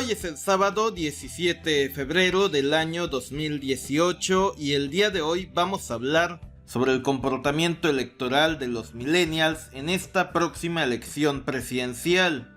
Hoy es el sábado 17 de febrero del año 2018 y el día de hoy vamos a hablar sobre el comportamiento electoral de los millennials en esta próxima elección presidencial.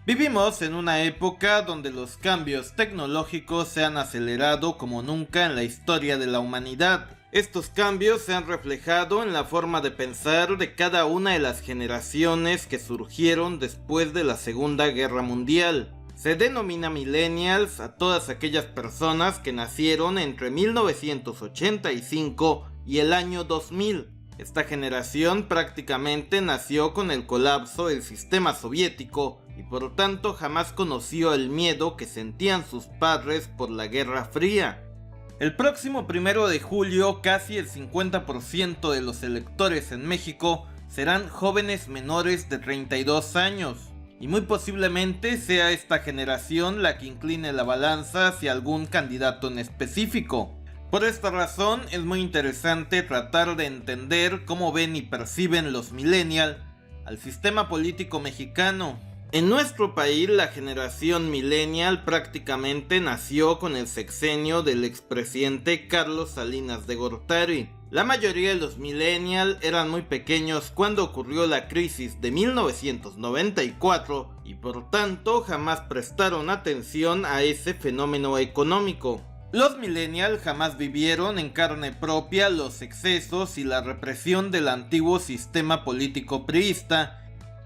Vivimos en una época donde los cambios tecnológicos se han acelerado como nunca en la historia de la humanidad. Estos cambios se han reflejado en la forma de pensar de cada una de las generaciones que surgieron después de la Segunda Guerra Mundial. Se denomina millennials a todas aquellas personas que nacieron entre 1985 y el año 2000. Esta generación prácticamente nació con el colapso del sistema soviético y por tanto jamás conoció el miedo que sentían sus padres por la Guerra Fría. El próximo 1 de julio casi el 50% de los electores en México serán jóvenes menores de 32 años y muy posiblemente sea esta generación la que incline la balanza hacia algún candidato en específico. Por esta razón es muy interesante tratar de entender cómo ven y perciben los millennials al sistema político mexicano. En nuestro país la generación millennial prácticamente nació con el sexenio del expresidente Carlos Salinas de Gortari. La mayoría de los millennials eran muy pequeños cuando ocurrió la crisis de 1994 y por tanto jamás prestaron atención a ese fenómeno económico. Los millennials jamás vivieron en carne propia los excesos y la represión del antiguo sistema político priista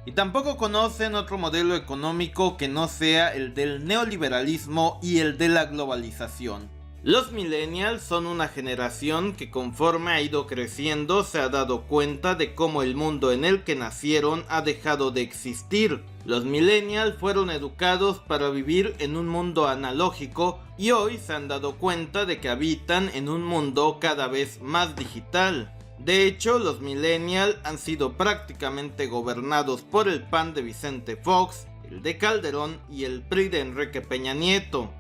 y tampoco conocen otro modelo económico que no sea el del neoliberalismo y el de la globalización. Los millennials son una generación que conforme ha ido creciendo se ha dado cuenta de cómo el mundo en el que nacieron ha dejado de existir. Los millennials fueron educados para vivir en un mundo analógico y hoy se han dado cuenta de que habitan en un mundo cada vez más digital. De hecho, los millennials han sido prácticamente gobernados por el PAN de Vicente Fox, el de Calderón y el PRI de Enrique Peña Nieto.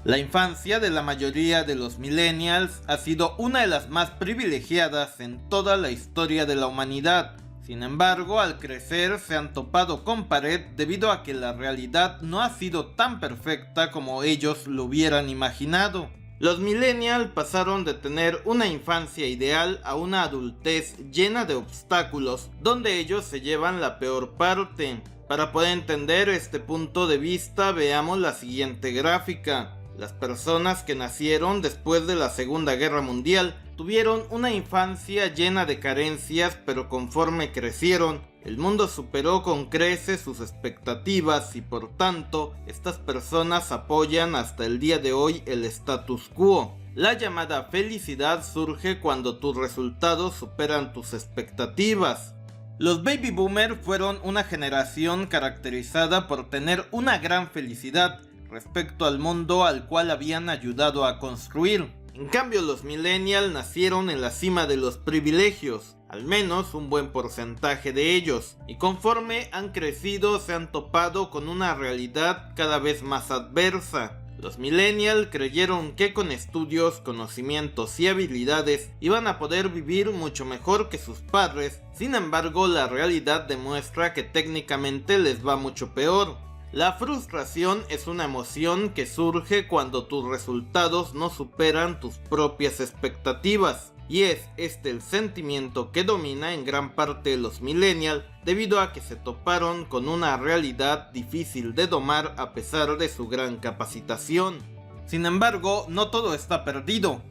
La infancia de la mayoría de los millennials ha sido una de las más privilegiadas en toda la historia de la humanidad. Sin embargo, al crecer se han topado con pared debido a que la realidad no ha sido tan perfecta como ellos lo hubieran imaginado. Los millennials pasaron de tener una infancia ideal a una adultez llena de obstáculos, donde ellos se llevan la peor parte. Para poder entender este punto de vista, veamos la siguiente gráfica. Las personas que nacieron después de la Segunda Guerra Mundial tuvieron una infancia llena de carencias, pero conforme crecieron, el mundo superó con creces sus expectativas y por tanto, estas personas apoyan hasta el día de hoy el status quo. La llamada felicidad surge cuando tus resultados superan tus expectativas. Los baby boomers fueron una generación caracterizada por tener una gran felicidad respecto al mundo al cual habían ayudado a construir. En cambio, los millennials nacieron en la cima de los privilegios, al menos un buen porcentaje de ellos, y conforme han crecido se han topado con una realidad cada vez más adversa. Los millennials creyeron que con estudios, conocimientos y habilidades iban a poder vivir mucho mejor que sus padres, sin embargo la realidad demuestra que técnicamente les va mucho peor. La frustración es una emoción que surge cuando tus resultados no superan tus propias expectativas, y es este el sentimiento que domina en gran parte de los millennials debido a que se toparon con una realidad difícil de domar a pesar de su gran capacitación. Sin embargo, no todo está perdido.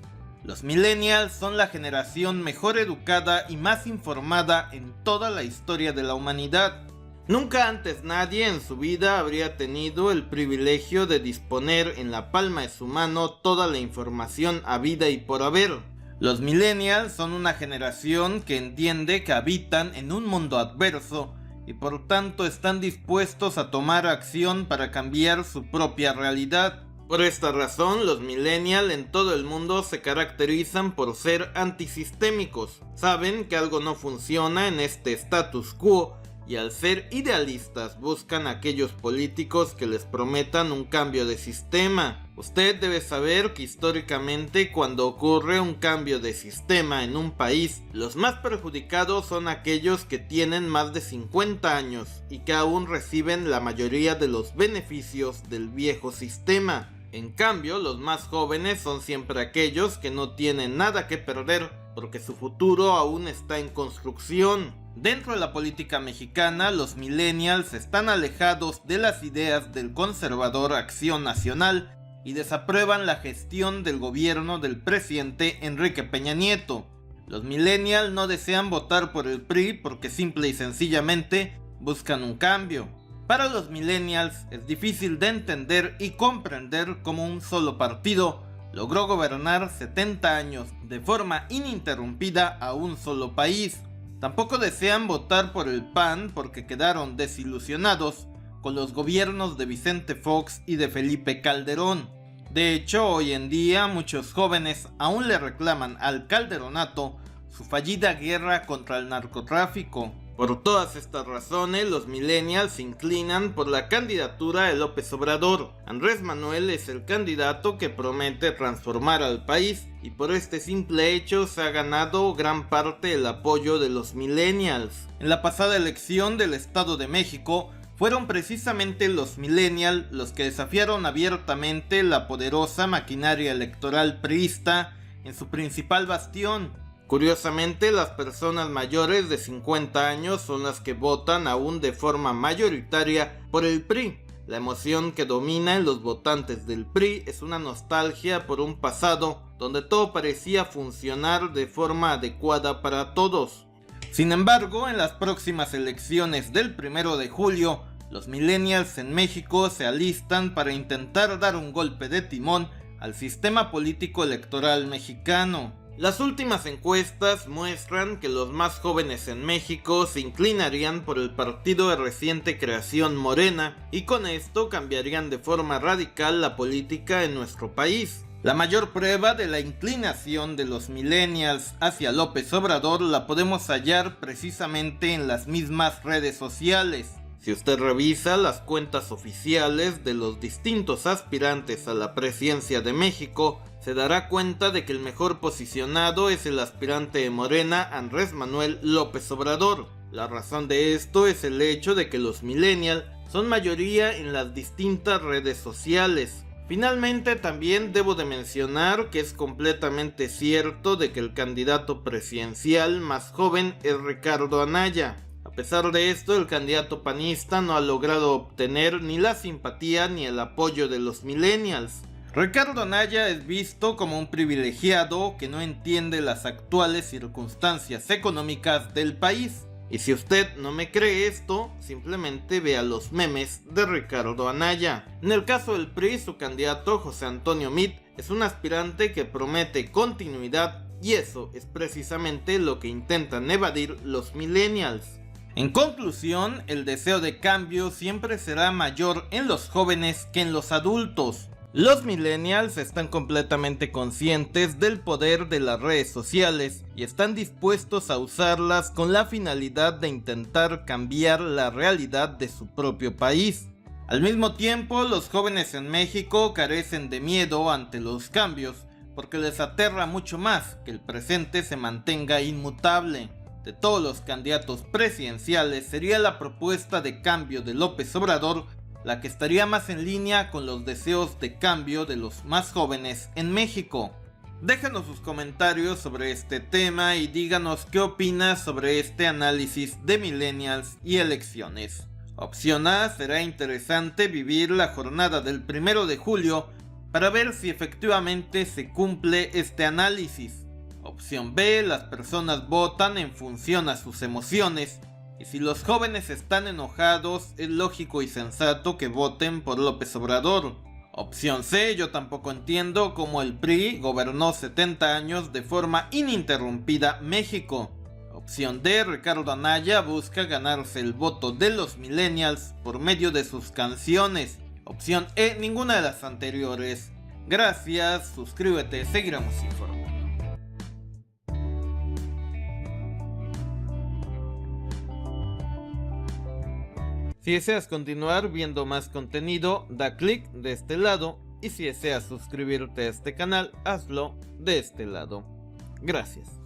Los millennials son la generación mejor educada y más informada en toda la historia de la humanidad. Nunca antes nadie en su vida habría tenido el privilegio de disponer en la palma de su mano toda la información habida y por haber. Los millennials son una generación que entiende que habitan en un mundo adverso y por tanto están dispuestos a tomar acción para cambiar su propia realidad. Por esta razón, los millennials en todo el mundo se caracterizan por ser antisistémicos. Saben que algo no funciona en este status quo y al ser idealistas buscan a aquellos políticos que les prometan un cambio de sistema. Usted debe saber que históricamente cuando ocurre un cambio de sistema en un país, los más perjudicados son aquellos que tienen más de 50 años y que aún reciben la mayoría de los beneficios del viejo sistema. En cambio, los más jóvenes son siempre aquellos que no tienen nada que perder porque su futuro aún está en construcción. Dentro de la política mexicana, los millennials están alejados de las ideas del conservador Acción Nacional y desaprueban la gestión del gobierno del presidente Enrique Peña Nieto. Los millennials no desean votar por el PRI porque simple y sencillamente buscan un cambio. Para los millennials es difícil de entender y comprender cómo un solo partido logró gobernar 70 años de forma ininterrumpida a un solo país. Tampoco desean votar por el PAN porque quedaron desilusionados con los gobiernos de Vicente Fox y de Felipe Calderón. De hecho, hoy en día muchos jóvenes aún le reclaman al calderonato su fallida guerra contra el narcotráfico. Por todas estas razones, los millennials se inclinan por la candidatura de López Obrador. Andrés Manuel es el candidato que promete transformar al país y por este simple hecho se ha ganado gran parte del apoyo de los millennials. En la pasada elección del Estado de México, fueron precisamente los millennials los que desafiaron abiertamente la poderosa maquinaria electoral priista en su principal bastión. Curiosamente, las personas mayores de 50 años son las que votan aún de forma mayoritaria por el PRI. La emoción que domina en los votantes del PRI es una nostalgia por un pasado donde todo parecía funcionar de forma adecuada para todos. Sin embargo, en las próximas elecciones del 1 de julio, los millennials en México se alistan para intentar dar un golpe de timón al sistema político electoral mexicano. Las últimas encuestas muestran que los más jóvenes en México se inclinarían por el partido de reciente creación Morena y con esto cambiarían de forma radical la política en nuestro país. La mayor prueba de la inclinación de los millennials hacia López Obrador la podemos hallar precisamente en las mismas redes sociales. Si usted revisa las cuentas oficiales de los distintos aspirantes a la presidencia de México, se dará cuenta de que el mejor posicionado es el aspirante de Morena, Andrés Manuel López Obrador. La razón de esto es el hecho de que los millennials son mayoría en las distintas redes sociales. Finalmente, también debo de mencionar que es completamente cierto de que el candidato presidencial más joven es Ricardo Anaya. A pesar de esto, el candidato panista no ha logrado obtener ni la simpatía ni el apoyo de los millennials. Ricardo Anaya es visto como un privilegiado que no entiende las actuales circunstancias económicas del país. Y si usted no me cree esto, simplemente vea los memes de Ricardo Anaya. En el caso del PRI, su candidato José Antonio Meade es un aspirante que promete continuidad y eso es precisamente lo que intentan evadir los millennials. En conclusión, el deseo de cambio siempre será mayor en los jóvenes que en los adultos. Los millennials están completamente conscientes del poder de las redes sociales y están dispuestos a usarlas con la finalidad de intentar cambiar la realidad de su propio país. Al mismo tiempo, los jóvenes en México carecen de miedo ante los cambios porque les aterra mucho más que el presente se mantenga inmutable. De todos los candidatos presidenciales, sería la propuesta de cambio de López Obrador la que estaría más en línea con los deseos de cambio de los más jóvenes en México. Déjanos sus comentarios sobre este tema y díganos qué opinas sobre este análisis de millennials y elecciones. Opción A: será interesante vivir la jornada del 1 de julio para ver si efectivamente se cumple este análisis. Opción B: las personas votan en función a sus emociones. Y si los jóvenes están enojados, es lógico y sensato que voten por López Obrador. Opción C: yo tampoco entiendo cómo el PRI gobernó 70 años de forma ininterrumpida México. Opción D: Ricardo Anaya busca ganarse el voto de los millennials por medio de sus canciones. Opción E: ninguna de las anteriores. Gracias, suscríbete, seguiremos informando. Si deseas continuar viendo más contenido, da clic de este lado y si deseas suscribirte a este canal, hazlo de este lado. Gracias.